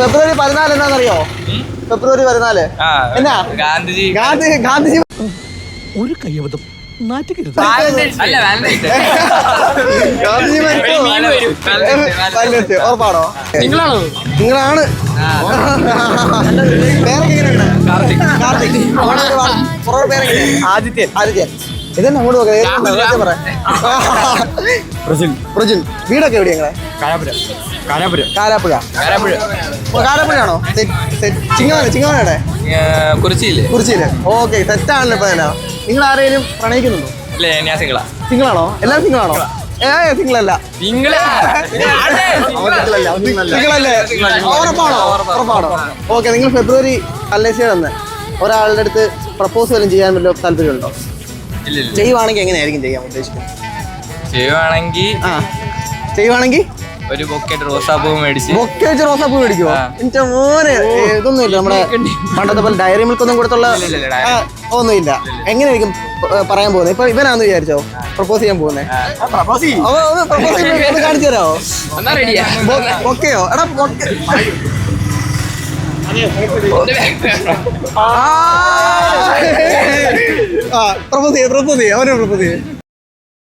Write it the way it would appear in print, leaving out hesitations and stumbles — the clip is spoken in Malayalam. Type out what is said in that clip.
ഫെബ്രുവരി 14 എന്നാന്നറിയോ? ഫെബ്രുവരി 14 എന്നാ? ഗാന്ധിജി ഒരു കയ്യബദ്ധം നാറ്റുകരുത്. ഉറപ്പാണോ? നിങ്ങളാണ്. ആദിത്യൻ. ഇതന്നെ അങ്ങോട്ട് നോക്കാം. വീടൊക്കെ എവിടെയാ? കാരാപ്പുഴയാണോ? ചിങ്ങവനടെ കുറിച്ചിയില്. ഓക്കെ, സെറ്റാണല്ലോ ഇപ്പൊ തന്നെ. നിങ്ങൾ ആരെയും പ്രണയിക്കുന്നുണ്ടോ? സിംഗിളാണോ? എല്ലാരും സിംഗിളാണോ? സിംഗിളല്ല. ഉറപ്പാണോ? ഓക്കെ, നിങ്ങൾ ഫെബ്രുവരി 14 തന്നെ ഒരാളുടെ അടുത്ത് പ്രപ്പോസ് വല്ലതും ചെയ്യാൻ വല്ല താല്പര്യമുണ്ടോ? ചെയ്യുവാണെങ്കിൽ എങ്ങനെയായിരിക്കും ചെയ്യാൻ ഉദ്ദേശിക്കുന്നത്? ചെയ്യുവാണെങ്കിൽ ഒരു ബൊക്കെറ്റ് റോസാപ്പൂ മേടിച്ച് റോസാപ്പൂ മേടിക്കുമോ? എന്റെ മോനെ, ഇതൊന്നുമില്ല നമ്മുടെ പണ്ടത്തെ പോലെ ഡയറി മിൽക്ക് ഒന്നും കൊടുത്തുള്ള ഒന്നുമില്ല. എങ്ങനെയായിരിക്കും പറയാൻ പോകുന്നത്? ഇപ്പൊ ഇവനാന്ന് വിചാരിച്ചോ പ്രപ്പോസ് ചെയ്യാൻ പോകുന്നേ? കാണിച്ചു തരാമോ? ബൊക്കെയോ? എടാ പ്രപ്പോസ് ചെയ്യ അവനെ പ്രപ്പോസ് ചെയ്യ.